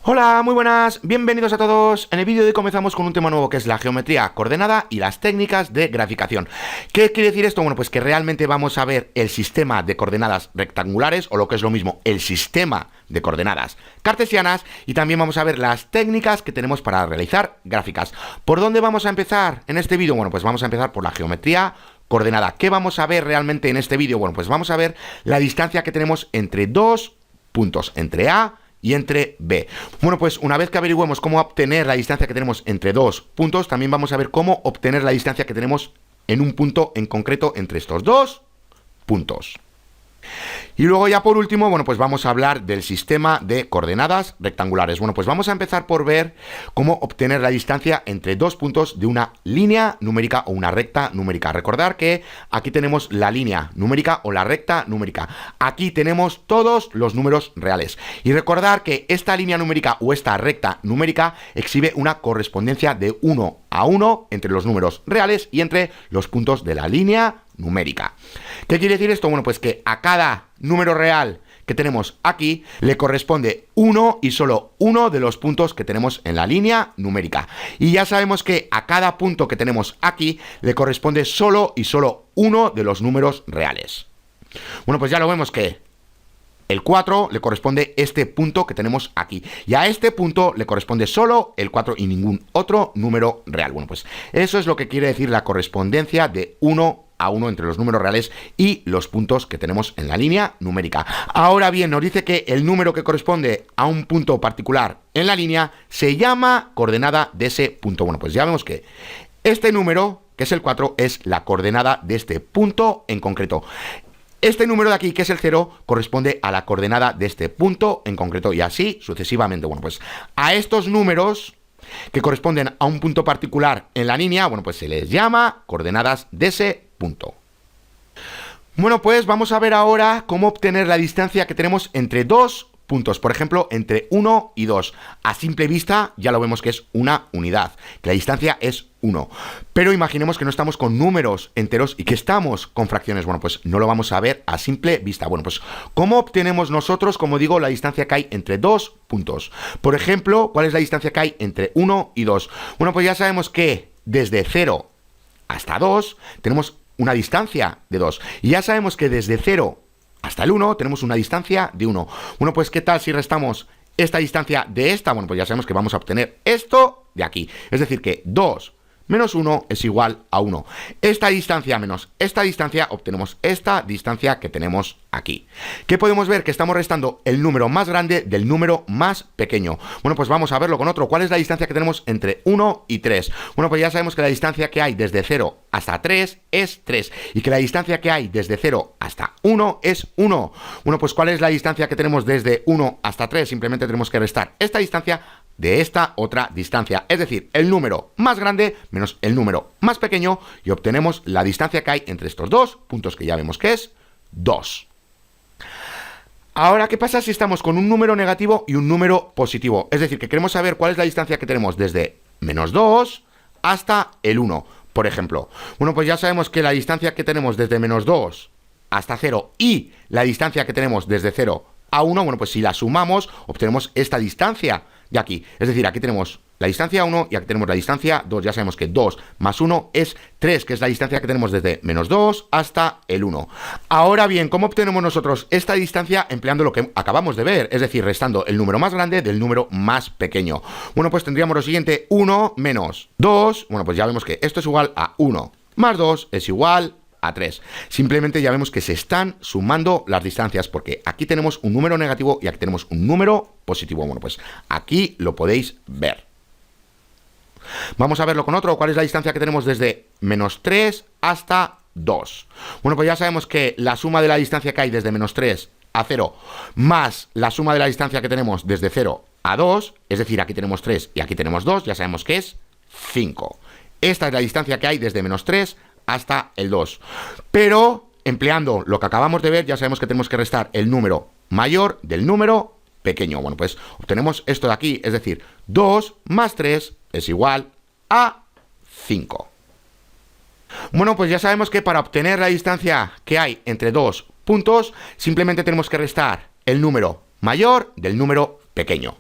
Hola, muy buenas, bienvenidos a todos. En el vídeo de hoy comenzamos con un tema nuevo que es la geometría coordenada y las técnicas de graficación. ¿Qué quiere decir esto? Bueno, pues que realmente vamos a ver el sistema de coordenadas rectangulares, o lo que es lo mismo, el sistema de coordenadas cartesianas, y también vamos a ver las técnicas que tenemos para realizar gráficas. ¿Por dónde vamos a empezar en este vídeo? Bueno, pues vamos a empezar por la geometría coordenada. ¿Qué vamos a ver realmente en este vídeo? Bueno, pues vamos a ver la distancia que tenemos entre dos puntos, entre A y entre B. Bueno, pues una vez que averigüemos cómo obtener la distancia que tenemos entre dos puntos, también vamos a ver cómo obtener la distancia que tenemos en un punto en concreto entre estos dos puntos. Y luego ya por último, bueno, pues vamos a hablar del sistema de coordenadas rectangulares. Bueno, pues vamos a empezar por ver cómo obtener la distancia entre dos puntos de una línea numérica o una recta numérica. Recordar que aquí tenemos la línea numérica o la recta numérica. Aquí tenemos todos los números reales. Y recordar que esta línea numérica o esta recta numérica exhibe una correspondencia de 1 a 1 entre los números reales y entre los puntos de la línea numérica. ¿Qué quiere decir esto? Bueno, pues que a cada número real que tenemos aquí le corresponde uno y solo uno de los puntos que tenemos en la línea numérica. Y ya sabemos que a cada punto que tenemos aquí le corresponde solo y solo uno de los números reales. Bueno, pues ya lo vemos que el 4 le corresponde este punto que tenemos aquí. Y a este punto le corresponde solo el 4 y ningún otro número real. Bueno, pues eso es lo que quiere decir la correspondencia de 1 a 1 entre los números reales y los puntos que tenemos en la línea numérica. Ahora bien, nos dice que el número que corresponde a un punto particular en la línea se llama coordenada de ese punto. Bueno, pues ya vemos que este número, que es el 4, es la coordenada de este punto en concreto. Este número de aquí, que es el 0, corresponde a la coordenada de este punto en concreto y así sucesivamente. Bueno, pues a estos números que corresponden a un punto particular en la línea, bueno, pues se les llama coordenadas de ese punto. Bueno, pues vamos a ver ahora cómo obtener la distancia que tenemos entre dos puntos, por ejemplo, entre 1 y 2. A simple vista ya lo vemos que es una unidad, que la distancia es 1. Pero imaginemos que no estamos con números enteros y que estamos con fracciones. Bueno, pues no lo vamos a ver a simple vista. Bueno, pues ¿cómo obtenemos nosotros, como digo, la distancia que hay entre dos puntos? Por ejemplo, ¿cuál es la distancia que hay entre 1 y 2? Bueno, pues ya sabemos que desde 0 hasta 2 tenemos una distancia de 2. Y ya sabemos que desde 0 hasta el 1 tenemos una distancia de 1. Bueno, pues ¿qué tal si restamos esta distancia de esta? Bueno, pues ya sabemos que vamos a obtener esto de aquí. Es decir, que 2 menos 1 es igual a 1. Esta distancia menos esta distancia, obtenemos esta distancia que tenemos aquí. ¿Qué podemos ver? Que estamos restando el número más grande del número más pequeño. Bueno, pues vamos a verlo con otro. ¿Cuál es la distancia que tenemos entre 1 y 3? Bueno, pues ya sabemos que la distancia que hay desde 0 hasta 3 es 3. Y que la distancia que hay desde 0 hasta 1 es 1. Bueno, pues ¿cuál es la distancia que tenemos desde 1 hasta 3? Simplemente tenemos que restar esta distancia de esta otra distancia, es decir, el número más grande menos el número más pequeño, y obtenemos la distancia que hay entre estos dos puntos, que ya vemos que es 2. Ahora, ¿qué pasa si estamos con un número negativo y un número positivo? Es decir, que queremos saber cuál es la distancia que tenemos desde menos 2 hasta el 1, por ejemplo. Bueno, pues ya sabemos que la distancia que tenemos desde menos 2 hasta 0 y la distancia que tenemos desde 0 a 1, bueno, pues si la sumamos, obtenemos esta distancia de aquí. Es decir, aquí tenemos la distancia 1 y aquí tenemos la distancia 2. Ya sabemos que 2 más 1 es 3, que es la distancia que tenemos desde menos 2 hasta el 1. Ahora bien, ¿cómo obtenemos nosotros esta distancia? Empleando lo que acabamos de ver, es decir, restando el número más grande del número más pequeño. Bueno, pues tendríamos lo siguiente: 1 menos 2. Bueno, pues ya vemos que esto es igual a 1 más 2 es igual a 3. Simplemente ya vemos que se están sumando las distancias, porque aquí tenemos un número negativo y aquí tenemos un número positivo. Bueno, pues aquí lo podéis ver. Vamos a verlo con otro. ¿Cuál es la distancia que tenemos desde menos 3 hasta 2? Bueno, pues ya sabemos que la suma de la distancia que hay desde menos 3 a 0 más la suma de la distancia que tenemos desde 0 a 2, es decir, aquí tenemos 3 y aquí tenemos 2, ya sabemos que es 5. Esta es la distancia que hay desde menos 3 hasta el 2. Pero empleando lo que acabamos de ver, ya sabemos que tenemos que restar el número mayor del número pequeño. Bueno, pues obtenemos esto de aquí, es decir, 2 más 3 es igual a 5. Bueno, pues ya sabemos que para obtener la distancia que hay entre dos puntos, simplemente tenemos que restar el número mayor del número pequeño.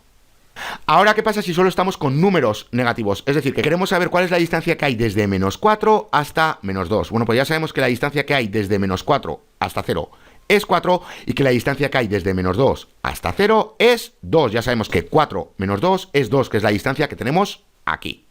Ahora, ¿qué pasa si solo estamos con números negativos? Es decir, que queremos saber cuál es la distancia que hay desde menos 4 hasta menos 2. Bueno, pues ya sabemos que la distancia que hay desde menos 4 hasta 0 es 4 y que la distancia que hay desde menos 2 hasta 0 es 2. Ya sabemos que 4 menos 2 es 2, que es la distancia que tenemos aquí.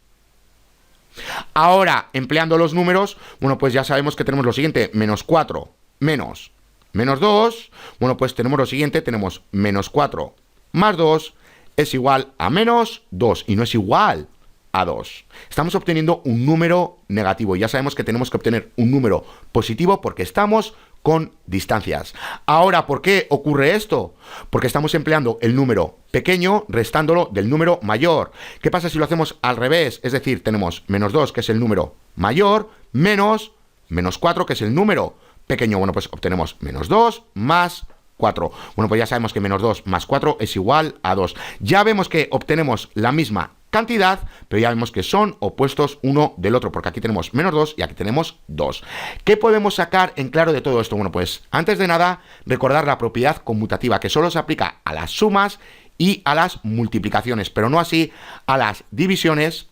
Ahora, empleando los números, bueno, pues ya sabemos que tenemos lo siguiente, menos 4 menos 2, bueno, pues tenemos lo siguiente, tenemos menos 4 más 2 es igual a menos 2 y no es igual a 2. Estamos obteniendo un número negativo y ya sabemos que tenemos que obtener un número positivo porque estamos con distancias. Ahora, ¿por qué ocurre esto? Porque estamos empleando el número pequeño restándolo del número mayor. ¿Qué pasa si lo hacemos al revés? Es decir, tenemos menos 2, que es el número mayor, menos 4, que es el número pequeño. Bueno, pues obtenemos menos 2 más 4. Bueno, pues ya sabemos que menos 2 más 4 es igual a 2. Ya vemos que obtenemos la misma cantidad, pero ya vemos que son opuestos uno del otro, porque aquí tenemos menos 2 y aquí tenemos 2. ¿Qué podemos sacar en claro de todo esto? Bueno, pues antes de nada, recordar la propiedad conmutativa, que solo se aplica a las sumas y a las multiplicaciones, pero no así a las divisiones,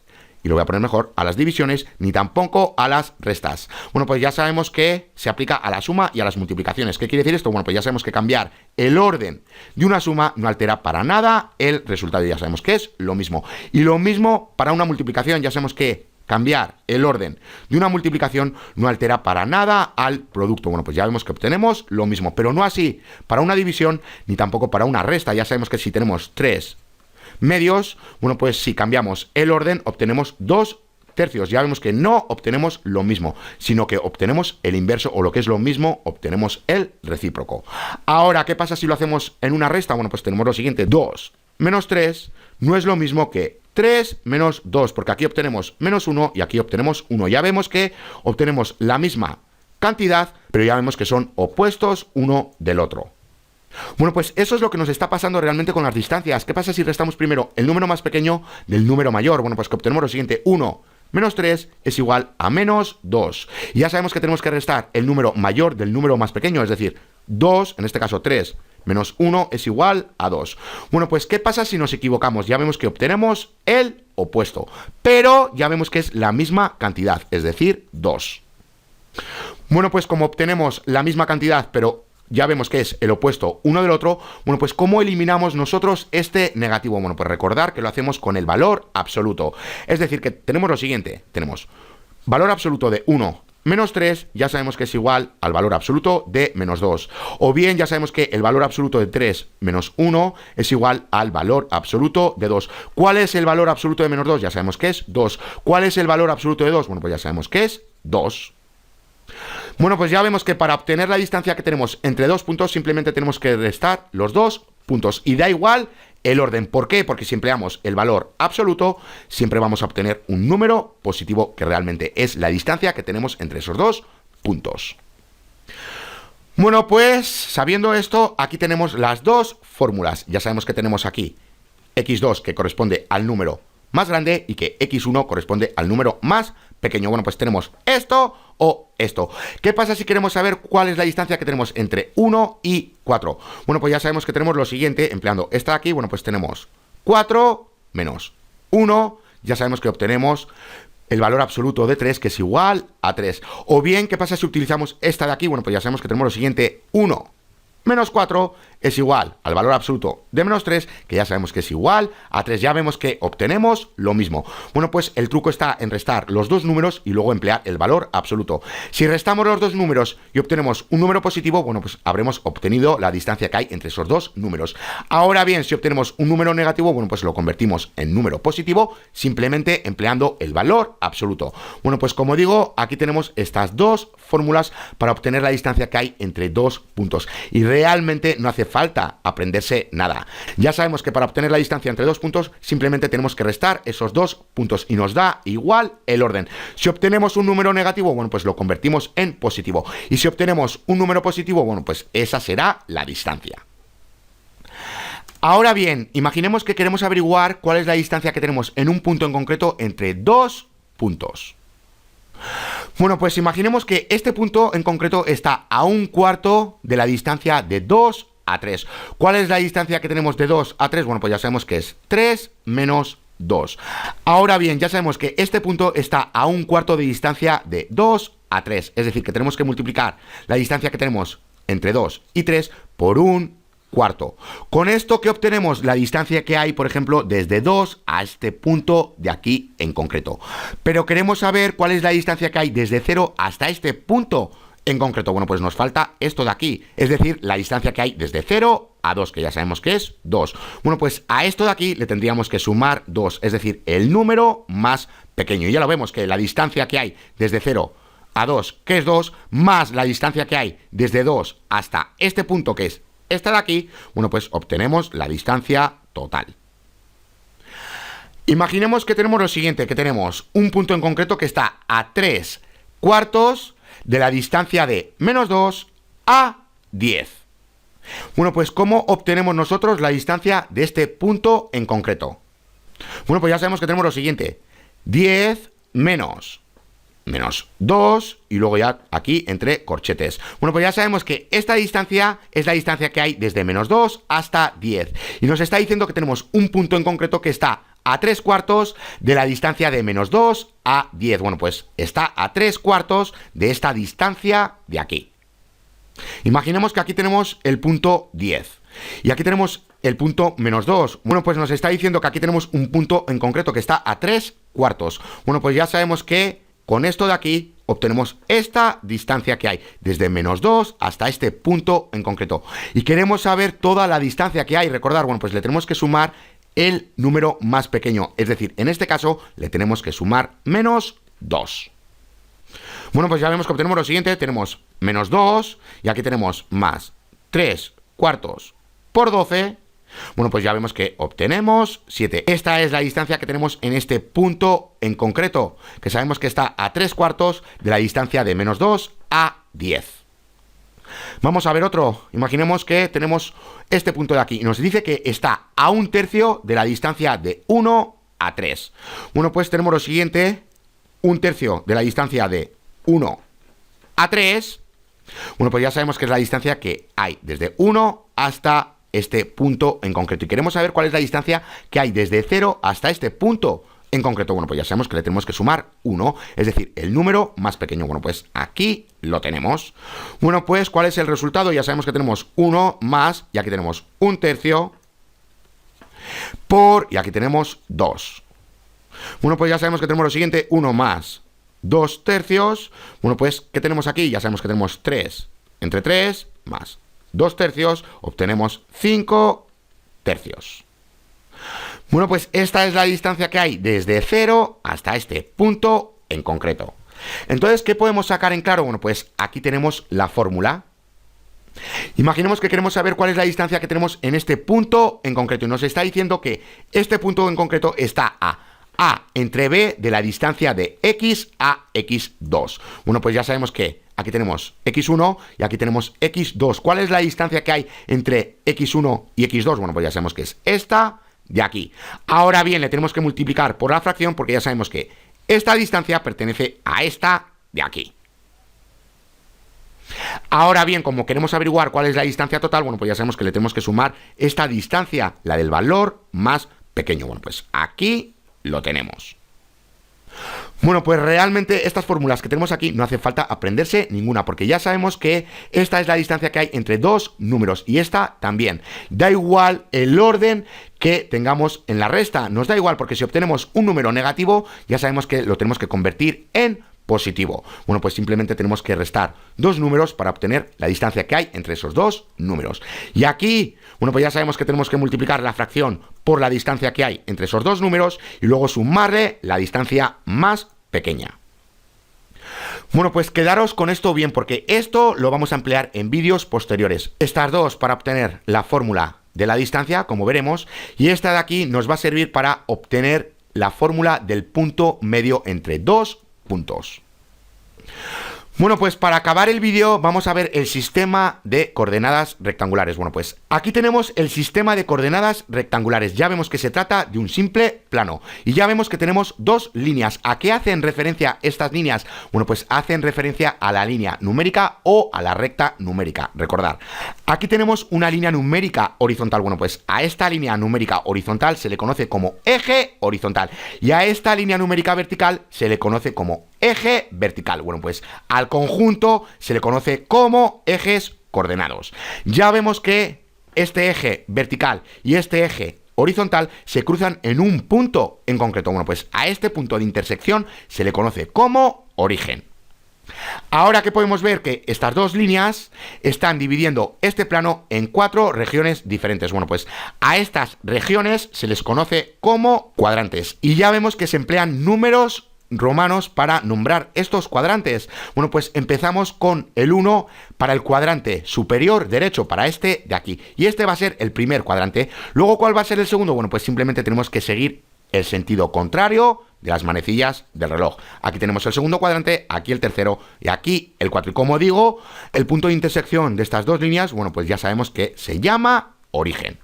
y lo voy a poner mejor, a las divisiones, ni tampoco a las restas. Bueno, pues ya sabemos que se aplica a la suma y a las multiplicaciones. ¿Qué quiere decir esto? Bueno, pues ya sabemos que cambiar el orden de una suma no altera para nada el resultado. Ya sabemos que es lo mismo. Y lo mismo para una multiplicación. Ya sabemos que cambiar el orden de una multiplicación no altera para nada al producto. Bueno, pues ya vemos que obtenemos lo mismo, pero no así para una división ni tampoco para una resta. Ya sabemos que si tenemos 3 medios, bueno, pues si cambiamos el orden obtenemos 2 tercios. Ya vemos que no obtenemos lo mismo, sino que obtenemos el inverso, o lo que es lo mismo, obtenemos el recíproco. Ahora, ¿qué pasa si lo hacemos en una resta? Bueno, pues tenemos lo siguiente, 2 menos 3 no es lo mismo que 3 menos 2, porque aquí obtenemos menos 1 y aquí obtenemos 1. Ya vemos que obtenemos la misma cantidad, pero ya vemos que son opuestos uno del otro. Bueno, pues eso es lo que nos está pasando realmente con las distancias. ¿Qué pasa si restamos primero el número más pequeño del número mayor? Bueno, pues que obtenemos lo siguiente, 1 menos 3 es igual a menos 2. Y ya sabemos que tenemos que restar el número mayor del número más pequeño, es decir, 2, en este caso 3, menos 1 es igual a 2. Bueno, pues ¿qué pasa si nos equivocamos? Ya vemos que obtenemos el opuesto, pero ya vemos que es la misma cantidad, es decir, 2. Bueno, pues como obtenemos la misma cantidad, pero ya vemos que es el opuesto uno del otro, bueno, pues ¿cómo eliminamos nosotros este negativo? Bueno, pues recordar que lo hacemos con el valor absoluto. Es decir, que tenemos lo siguiente, tenemos valor absoluto de 1 menos 3, ya sabemos que es igual al valor absoluto de menos 2. O bien ya sabemos que el valor absoluto de 3 menos 1 es igual al valor absoluto de 2. ¿Cuál es el valor absoluto de menos 2? Ya sabemos que es 2. ¿Cuál es el valor absoluto de 2? Bueno, pues ya sabemos que es 2. Bueno, pues ya vemos que para obtener la distancia que tenemos entre dos puntos simplemente tenemos que restar los dos puntos y da igual el orden. ¿Por qué? Porque si empleamos el valor absoluto siempre vamos a obtener un número positivo, que realmente es la distancia que tenemos entre esos dos puntos. Bueno, pues sabiendo esto, aquí tenemos las dos fórmulas. Ya sabemos que tenemos aquí x2, que corresponde al número más grande, y que x1 corresponde al número más pequeño. Bueno, pues tenemos esto o esto. ¿Qué pasa si queremos saber cuál es la distancia que tenemos entre 1 y 4? Bueno, pues ya sabemos que tenemos lo siguiente, empleando esta de aquí, bueno, pues tenemos 4 menos 1, ya sabemos que obtenemos el valor absoluto de 3, que es igual a 3. O bien, ¿qué pasa si utilizamos esta de aquí? Bueno, pues ya sabemos que tenemos lo siguiente, 1 menos 4 es igual al valor absoluto de menos 3, que ya sabemos que es igual a 3. Ya vemos que obtenemos lo mismo. Bueno, pues el truco está en restar los dos números y luego emplear el valor absoluto. Si restamos los dos números y obtenemos un número positivo, bueno, pues habremos obtenido la distancia que hay entre esos dos números. Ahora bien, si obtenemos un número negativo, bueno, pues lo convertimos en número positivo simplemente empleando el valor absoluto. Bueno, pues como digo, aquí tenemos estas dos fórmulas para obtener la distancia que hay entre dos puntos. Y realmente no hace falta aprenderse nada. Ya sabemos que para obtener la distancia entre dos puntos simplemente tenemos que restar esos dos puntos y nos da igual el orden. Si obtenemos un número negativo, bueno, pues lo convertimos en positivo. Y si obtenemos un número positivo, bueno, pues esa será la distancia. Ahora bien, imaginemos que queremos averiguar cuál es la distancia que tenemos en un punto en concreto entre dos puntos. Bueno, pues imaginemos que este punto en concreto está a un cuarto de la distancia de dos a 3. ¿Cuál es la distancia que tenemos de 2 a 3? Bueno, pues ya sabemos que es 3 menos 2. Ahora bien, ya sabemos que este punto está a un cuarto de distancia de 2 a 3. Es decir, que tenemos que multiplicar la distancia que tenemos entre 2 y 3 por un cuarto. Con esto, ¿qué obtenemos? La distancia que hay, por ejemplo, desde 2 a este punto de aquí en concreto. Pero queremos saber cuál es la distancia que hay desde 0 hasta este punto en concreto. Bueno, pues nos falta esto de aquí, es decir, la distancia que hay desde 0 a 2, que ya sabemos que es 2. Bueno, pues a esto de aquí le tendríamos que sumar 2, es decir, el número más pequeño. Y ya lo vemos que la distancia que hay desde 0 a 2, que es 2, más la distancia que hay desde 2 hasta este punto, que es esta de aquí, bueno, pues obtenemos la distancia total. Imaginemos que tenemos lo siguiente, que tenemos un punto en concreto que está a 3 cuartos de la distancia de menos 2 a 10. Bueno, pues ¿cómo obtenemos nosotros la distancia de este punto en concreto? Bueno, pues ya sabemos que tenemos lo siguiente, 10 menos 2 y luego ya aquí entre corchetes. Bueno, pues ya sabemos que esta distancia es la distancia que hay desde menos 2 hasta 10. Y nos está diciendo que tenemos un punto en concreto que está a 3 cuartos de la distancia de menos 2 a 10. Bueno, pues está a 3 cuartos de esta distancia de aquí. Imaginemos que aquí tenemos el punto 10 y aquí tenemos el punto menos 2. Bueno, pues nos está diciendo que aquí tenemos un punto en concreto que está a 3 cuartos. Bueno, pues ya sabemos que con esto de aquí obtenemos esta distancia que hay desde menos 2 hasta este punto en concreto. Y queremos saber toda la distancia que hay. Recordar, bueno, pues le tenemos que sumar el número más pequeño. Es decir, en este caso le tenemos que sumar menos 2. Bueno, pues ya vemos que obtenemos lo siguiente. Tenemos menos 2 y aquí tenemos más 3 cuartos por 12. Bueno, pues ya vemos que obtenemos 7. Esta es la distancia que tenemos en este punto en concreto, que sabemos que está a 3 cuartos de la distancia de menos 2 a 10. Vamos a ver otro. Imaginemos que tenemos este punto de aquí y nos dice que está a un tercio de la distancia de 1 a 3. Bueno, pues tenemos lo siguiente, un tercio de la distancia de 1 a 3. Bueno, pues ya sabemos que es la distancia que hay desde 1 hasta este punto en concreto. Y queremos saber cuál es la distancia que hay desde 0 hasta este punto en concreto. Bueno, pues ya sabemos que le tenemos que sumar 1, es decir, el número más pequeño. Bueno, pues aquí lo tenemos. Bueno, pues ¿cuál es el resultado? Ya sabemos que tenemos 1 más, y aquí tenemos un tercio, y aquí tenemos 2. Bueno, pues ya sabemos que tenemos lo siguiente, 1 más 2 tercios. Bueno, pues ¿qué tenemos aquí? Ya sabemos que tenemos 3 entre 3 más 2 tercios, obtenemos 5 tercios. Bueno, pues esta es la distancia que hay desde 0 hasta este punto en concreto. Entonces, ¿qué podemos sacar en claro? Bueno, pues aquí tenemos la fórmula. Imaginemos que queremos saber cuál es la distancia que tenemos en este punto en concreto. Y nos está diciendo que este punto en concreto está a entre b de la distancia de x a x2. Bueno, pues ya sabemos que aquí tenemos x1 y aquí tenemos x2. ¿Cuál es la distancia que hay entre x1 y x2? Bueno, pues ya sabemos que es esta de aquí. Ahora bien, le tenemos que multiplicar por la fracción porque ya sabemos que esta distancia pertenece a esta de aquí. Ahora bien, como queremos averiguar cuál es la distancia total, bueno, pues ya sabemos que le tenemos que sumar esta distancia, la del valor más pequeño. Bueno, pues aquí lo tenemos. Bueno, pues realmente estas fórmulas que tenemos aquí no hace falta aprenderse ninguna, porque ya sabemos que esta es la distancia que hay entre dos números y esta también. Da igual el orden que tengamos en la resta, nos da igual porque si obtenemos un número negativo ya sabemos que lo tenemos que convertir en positivo. Bueno, pues simplemente tenemos que restar dos números para obtener la distancia que hay entre esos dos números. Y aquí, bueno, pues ya sabemos que tenemos que multiplicar la fracción por la distancia que hay entre esos dos números y luego sumarle la distancia más pequeña. Bueno, pues quedaros con esto bien porque esto lo vamos a emplear en vídeos posteriores. Estas dos para obtener la fórmula de la distancia, como veremos, y esta de aquí nos va a servir para obtener la fórmula del punto medio entre dos puntos. Bueno, pues para acabar el vídeo vamos a ver el sistema de coordenadas rectangulares. Bueno, pues aquí tenemos el sistema de coordenadas rectangulares. Ya vemos que se trata de un simple plano. Y ya vemos que tenemos dos líneas. ¿A qué hacen referencia estas líneas? Bueno, pues hacen referencia a la línea numérica o a la recta numérica. Recordad, aquí tenemos una línea numérica horizontal. Bueno, pues a esta línea numérica horizontal se le conoce como eje horizontal. Y a esta línea numérica vertical se le conoce como eje vertical. Bueno, pues al conjunto se le conoce como ejes coordenados. Ya vemos que este eje vertical y este eje horizontal se cruzan en un punto en concreto. Bueno, pues a este punto de intersección se le conoce como origen. Ahora que podemos ver que estas dos líneas están dividiendo este plano en 4 regiones diferentes. Bueno, pues a estas regiones se les conoce como cuadrantes. Y ya vemos que se emplean números romanos para nombrar estos cuadrantes. Bueno, pues empezamos con el 1 para el cuadrante superior derecho, para este de aquí. Y este va a ser el primer cuadrante. Luego, ¿cuál va a ser el segundo? Bueno, pues simplemente tenemos que seguir el sentido contrario de las manecillas del reloj. Aquí tenemos el segundo cuadrante, aquí el tercero y aquí el 4. Y como digo, el punto de intersección de estas dos líneas, bueno, pues ya sabemos que se llama origen.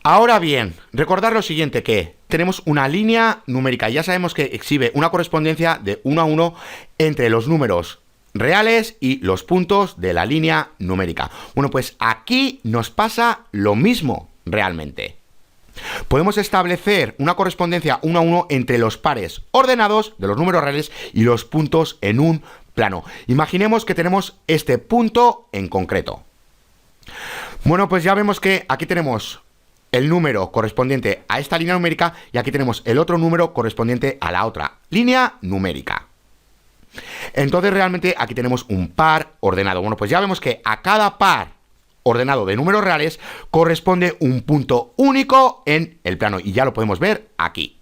Ahora bien, recordad lo siguiente, que tenemos una línea numérica. Ya sabemos que exhibe una correspondencia de 1 a 1 entre los números reales y los puntos de la línea numérica. Bueno, pues aquí nos pasa lo mismo realmente. Podemos establecer una correspondencia 1 a 1 entre los pares ordenados de los números reales y los puntos en un plano. Imaginemos que tenemos este punto en concreto. Bueno, pues ya vemos que aquí tenemos el número correspondiente a esta línea numérica y aquí tenemos el otro número correspondiente a la otra línea numérica. Entonces realmente aquí tenemos un par ordenado. Bueno, pues ya vemos que a cada par ordenado de números reales corresponde un punto único en el plano y ya lo podemos ver aquí.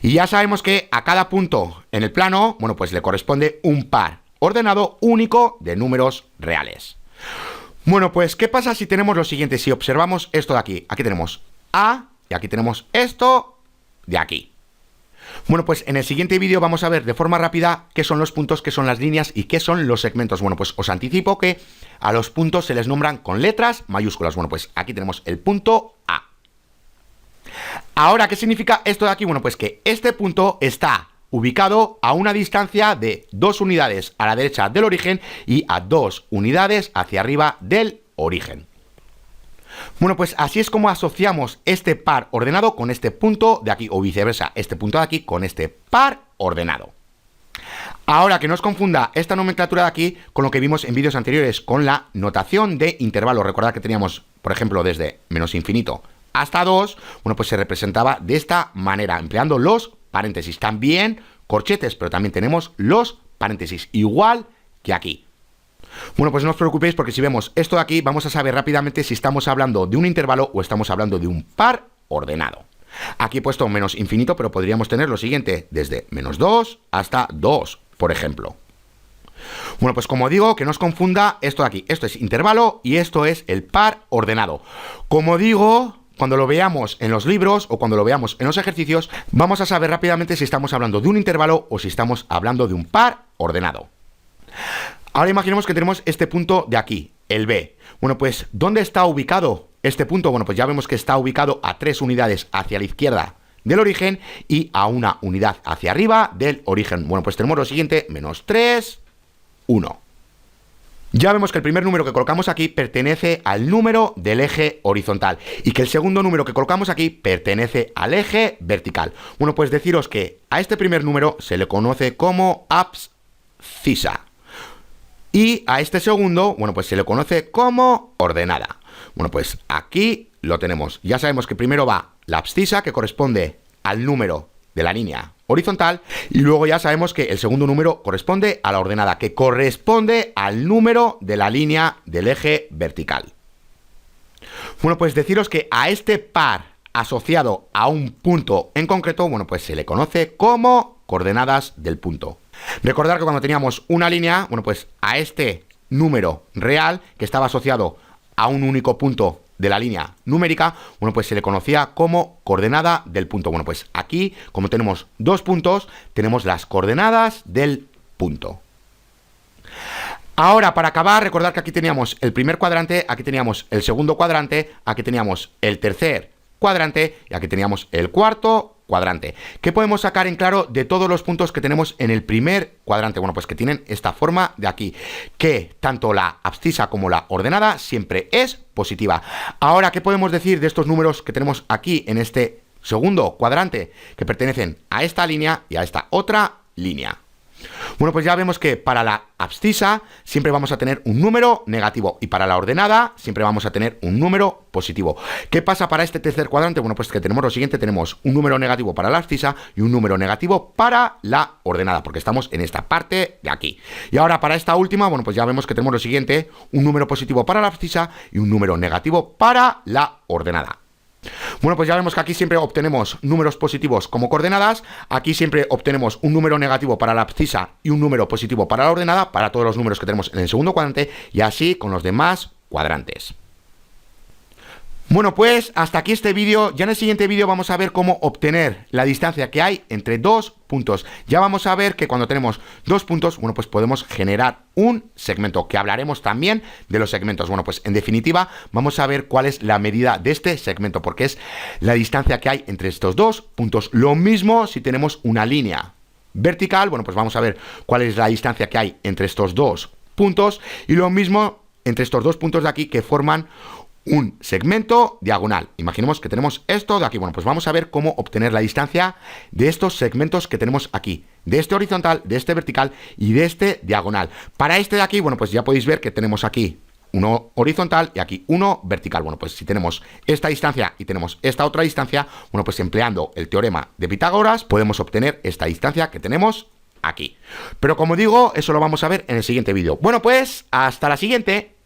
Y ya sabemos que a cada punto en el plano, bueno, pues le corresponde un par ordenado único de números reales. Bueno, pues, ¿qué pasa si tenemos lo siguiente? Si observamos esto de aquí. Aquí tenemos A y aquí tenemos esto de aquí. Bueno, pues en el siguiente vídeo vamos a ver de forma rápida qué son los puntos, qué son las líneas y qué son los segmentos. Bueno, pues os anticipo que a los puntos se les nombran con letras mayúsculas. Bueno, pues aquí tenemos el punto A. Ahora, ¿qué significa esto de aquí? Bueno, pues que este punto está ubicado a una distancia de 2 unidades a la derecha del origen y a 2 unidades hacia arriba del origen. Bueno, pues así es como asociamos este par ordenado con este punto de aquí, o viceversa, este punto de aquí con este par ordenado. Ahora, que no os confunda esta nomenclatura de aquí con lo que vimos en vídeos anteriores, con la notación de intervalo. Recordad que teníamos, por ejemplo, desde menos infinito hasta 2, bueno, pues se representaba de esta manera, empleando los paréntesis, también corchetes, pero también tenemos los paréntesis, igual que aquí. Bueno, pues no os preocupéis porque si vemos esto de aquí, vamos a saber rápidamente si estamos hablando de un intervalo o estamos hablando de un par ordenado. Aquí he puesto menos infinito, pero podríamos tener lo siguiente, desde menos 2 hasta 2, por ejemplo. Bueno, pues como digo, que no os confunda esto de aquí. Esto es intervalo y esto es el par ordenado. Como digo, cuando lo veamos en los libros o cuando lo veamos en los ejercicios, vamos a saber rápidamente si estamos hablando de un intervalo o si estamos hablando de un par ordenado. Ahora imaginemos que tenemos este punto de aquí, el B. Bueno, pues, ¿dónde está ubicado este punto? Bueno, pues ya vemos que está ubicado a 3 unidades hacia la izquierda del origen y a 1 unidad hacia arriba del origen. Bueno, pues tenemos lo siguiente, menos 3, 1. Ya vemos que el primer número que colocamos aquí pertenece al número del eje horizontal y que el segundo número que colocamos aquí pertenece al eje vertical. Bueno, pues deciros que a este primer número se le conoce como abscisa y a este segundo, bueno, pues se le conoce como ordenada. Bueno, pues aquí lo tenemos. Ya sabemos que primero va la abscisa, que corresponde al número de la línea horizontal, y luego ya sabemos que el segundo número corresponde a la ordenada, que corresponde al número de la línea del eje vertical. Bueno, pues deciros que a este par asociado a un punto en concreto, bueno, pues se le conoce como coordenadas del punto. Recordad que cuando teníamos una línea, bueno, pues a este número real que estaba asociado a un único punto de la línea numérica, bueno, pues se le conocía como coordenada del punto. Bueno, pues aquí, como tenemos dos puntos, tenemos las coordenadas del punto. Ahora, para acabar, recordad que aquí teníamos el primer cuadrante, aquí teníamos el segundo cuadrante, aquí teníamos el tercer cuadrante y aquí teníamos el cuarto cuadrante. ¿Qué podemos sacar en claro de todos los puntos que tenemos en el primer cuadrante? Bueno, pues que tienen esta forma de aquí, que tanto la abscisa como la ordenada siempre es positiva. Ahora, ¿qué podemos decir de estos números que tenemos aquí en este segundo cuadrante, que pertenecen a esta línea y a esta otra línea? Bueno, pues ya vemos que para la abscisa siempre vamos a tener un número negativo y para la ordenada siempre vamos a tener un número positivo. ¿Qué pasa para este tercer cuadrante? Bueno, pues que tenemos lo siguiente, tenemos un número negativo para la abscisa y un número negativo para la ordenada, porque estamos en esta parte de aquí. Y ahora para esta última, bueno, pues ya vemos que tenemos lo siguiente, un número positivo para la abscisa y un número negativo para la ordenada. Bueno, pues ya vemos que aquí siempre obtenemos números positivos como coordenadas, aquí siempre obtenemos un número negativo para la abscisa y un número positivo para la ordenada, para todos los números que tenemos en el segundo cuadrante, y así con los demás cuadrantes. Bueno, pues hasta aquí este vídeo. Ya en el siguiente vídeo vamos a ver cómo obtener la distancia que hay entre dos puntos. Ya vamos a ver que cuando tenemos dos puntos, bueno, pues podemos generar un segmento, que hablaremos también de los segmentos. Bueno, pues en definitiva vamos a ver cuál es la medida de este segmento, porque es la distancia que hay entre estos dos puntos. Lo mismo si tenemos una línea vertical, bueno, pues vamos a ver cuál es la distancia que hay entre estos dos puntos, y lo mismo entre estos dos puntos de aquí que forman un segmento diagonal. Imaginemos que tenemos esto de aquí. Bueno, pues vamos a ver cómo obtener la distancia de estos segmentos que tenemos aquí, de este horizontal, de este vertical y de este diagonal. Para este de aquí, bueno, pues ya podéis ver que tenemos aquí uno horizontal y aquí uno vertical. Bueno, pues si tenemos esta distancia y tenemos esta otra distancia, bueno, pues empleando el teorema de Pitágoras podemos obtener esta distancia que tenemos aquí. Pero como digo, eso lo vamos a ver en el siguiente vídeo. Bueno, pues hasta la siguiente.